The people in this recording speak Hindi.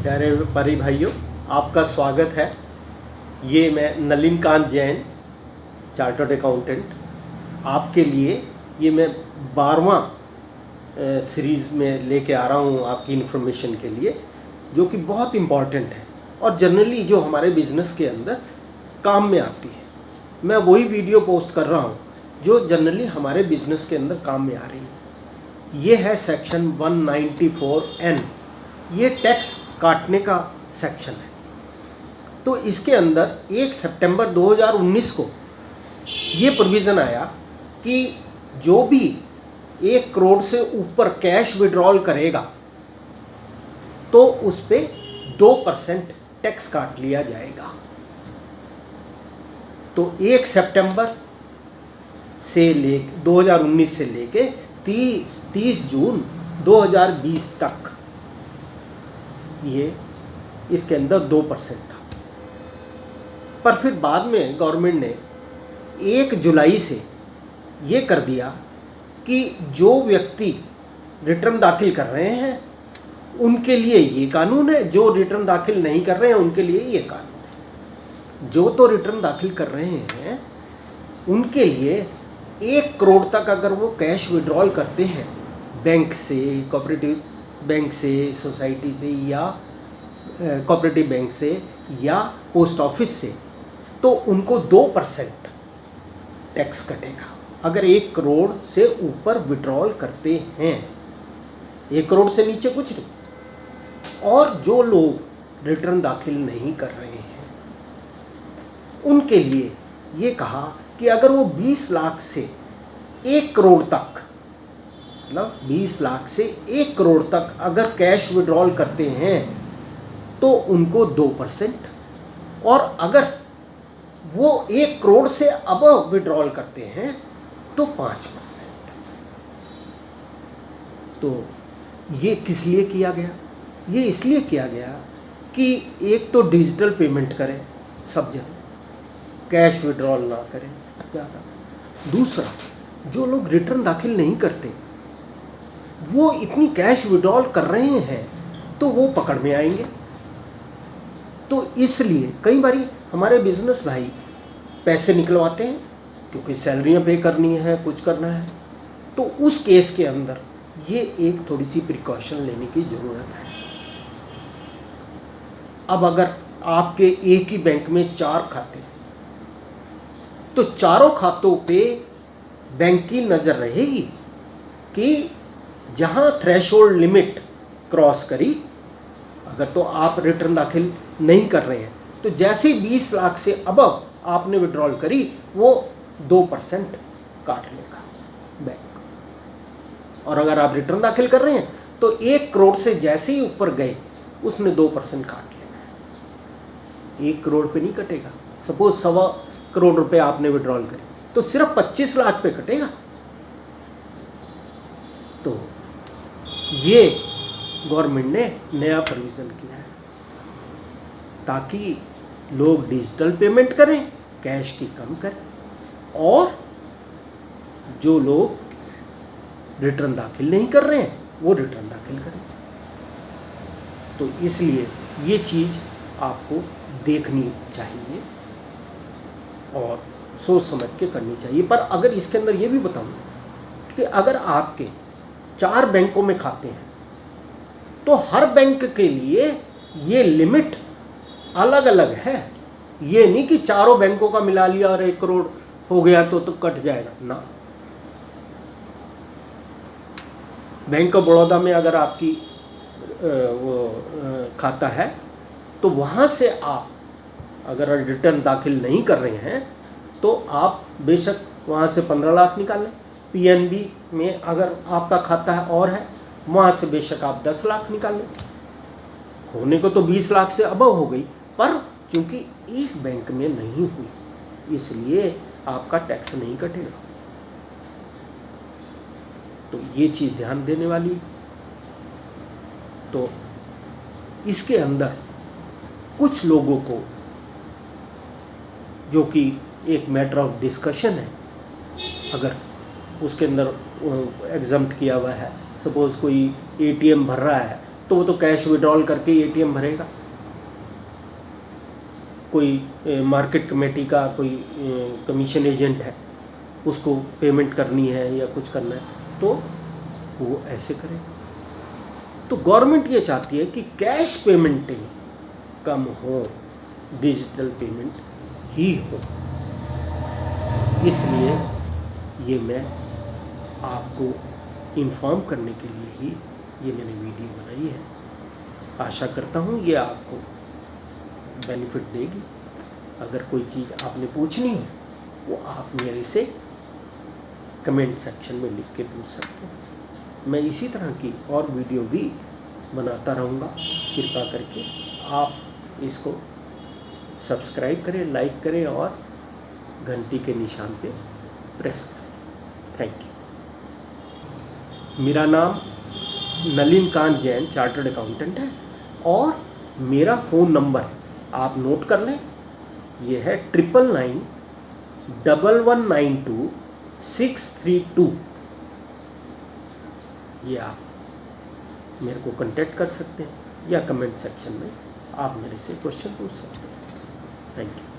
प्यारे परी भाइयों, आपका स्वागत है। ये मैं नलिन कांत जैन, चार्टर्ड अकाउंटेंट, आपके लिए ये मैं 12वां सीरीज़ में लेके आ रहा हूँ आपकी इन्फॉर्मेशन के लिए, जो कि बहुत इम्पॉर्टेंट है और जनरली जो हमारे बिज़नेस के अंदर काम में आती है। मैं वही वीडियो पोस्ट कर रहा हूँ जो जनरली हमारे बिज़नेस के अंदर काम में आ रही है। ये है सेक्शन 194N, ये टैक्स काटने का सेक्शन है। तो इसके अंदर 1 सितंबर 2019 को ये प्रोविज़न आया कि जो भी 1 करोड़ से ऊपर कैश विड्रॉल करेगा तो उस पर 2% टैक्स काट लिया जाएगा। तो 1 सितंबर से 2019 से लेके 30 जून 2020 तक ये इसके अंदर 2% था। पर फिर बाद में गवर्नमेंट ने 1 जुलाई से ये कर दिया कि जो व्यक्ति रिटर्न दाखिल कर रहे हैं उनके लिए ये कानून है, जो रिटर्न दाखिल नहीं कर रहे हैं उनके लिए ये कानून है। जो तो रिटर्न दाखिल कर रहे हैं उनके लिए 1 करोड़ तक अगर वो कैश विड्रॉल करते हैं बैंक से, कोऑपरेटिव बैंक से, सोसाइटी से या कोऑपरेटिव बैंक से या पोस्ट ऑफिस से, तो उनको 2% टैक्स कटेगा अगर 1 करोड़ से ऊपर विड्रॉल करते हैं। 1 करोड़ से नीचे कुछ नहीं। और जो लोग रिटर्न दाखिल नहीं कर रहे हैं उनके लिए ये कहा कि अगर वो 20 लाख से 1 करोड़ तक, मतलब 20 लाख से 1 करोड़ तक अगर कैश विड्रॉल करते हैं तो उनको 2%, और अगर वो 1 करोड़ से अबव विड्रॉल करते हैं तो 5%। तो ये किस लिए किया गया? ये इसलिए किया गया कि एक तो डिजिटल पेमेंट करें सब जगह, कैश विड्रॉल ना करें ज़्यादा। दूसरा, जो लोग रिटर्न दाखिल नहीं करते वो इतनी कैश विड्रॉल कर रहे हैं तो वो पकड़ में आएंगे। तो इसलिए कई बारी हमारे बिजनेस भाई पैसे निकलवाते हैं क्योंकि सैलरियाँ पे करनी है, कुछ करना है, तो उस केस के अंदर ये एक थोड़ी सी प्रिकॉशन लेने की ज़रूरत है। अब अगर आपके एक ही बैंक में 4 खाते हैं तो चारों खातों पे बैंक की नज़र रहेगी कि जहां थ्रेशोल्ड लिमिट क्रॉस करी, अगर तो आप रिटर्न दाखिल नहीं कर रहे हैं तो जैसे ही 20 लाख से अबव आपने विड्रॉल करी वो 2% काट लेगा बैंक। और अगर आप रिटर्न दाखिल कर रहे हैं तो 1 करोड़ से जैसे ही ऊपर गए उसने 2% काट लेना है। 1 करोड़ पे नहीं कटेगा। सपोज 1.25 करोड़ रुपए आपने विड्रॉल करे तो सिर्फ 25 लाख पे कटेगा। तो ये गवर्नमेंट ने नया प्रोविज़न किया है ताकि लोग डिजिटल पेमेंट करें, कैश की कम करें, और जो लोग रिटर्न दाखिल नहीं कर रहे हैं वो रिटर्न दाखिल करें। तो इसलिए ये चीज़ आपको देखनी चाहिए और सोच समझ के करनी चाहिए। पर अगर इसके अंदर ये भी बताऊँ कि अगर आपके 4 बैंकों में खाते हैं तो हर बैंक के लिए ये लिमिट अलग अलग है। ये नहीं कि चारों बैंकों का मिला लिया और 1 करोड़ हो गया तो कट जाएगा ना। बैंक ऑफ बड़ौदा में अगर आपकी खाता है तो वहाँ से आप अगर रिटर्न दाखिल नहीं कर रहे हैं तो आप बेशक वहाँ से 15 लाख निकाल लें। पीएनबी में अगर आपका खाता है और है, वहाँ से बेशक आप 10 लाख निकाल लें। होने को तो 20 लाख से अबव हो गई, पर क्योंकि एक बैंक में नहीं हुई इसलिए आपका टैक्स नहीं कटेगा। तो ये चीज़ ध्यान देने वाली। तो इसके अंदर कुछ लोगों को, जो कि एक मैटर ऑफ डिस्कशन है, अगर उसके अंदर एग्जम्प्ट किया हुआ है, सपोज़ कोई एटीएम भर रहा है तो वो तो कैश विड्रॉल करके ही एटीएम भरेगा। कोई मार्केट कमेटी का कोई कमीशन एजेंट है, उसको पेमेंट करनी है या कुछ करना है तो वो ऐसे करेगा। तो गवर्नमेंट ये चाहती है कि कैश पेमेंटें कम हो, डिजिटल पेमेंट ही हो। इसलिए ये मैं आपको इन्फॉर्म करने के लिए ही ये मैंने वीडियो बनाई है। आशा करता हूँ ये आपको बेनिफिट देगी। अगर कोई चीज़ आपने पूछनी हो वो आप मेरे से कमेंट सेक्शन में लिख के पूछ सकते हैं। मैं इसी तरह की और वीडियो भी बनाता रहूँगा। कृपा करके आप इसको सब्सक्राइब करें, लाइक करें और घंटी के निशान पे प्रेस करें। Thank you. मेरा नाम नलिन कांत जैन चार्टर्ड अकाउंटेंट है और मेरा फ़ोन नंबर आप नोट कर लें, ये है 9991192632। ये आप मेरे को कांटेक्ट कर सकते हैं या कमेंट सेक्शन में आप मेरे से क्वेश्चन पूछ सकते हैं। Thank you.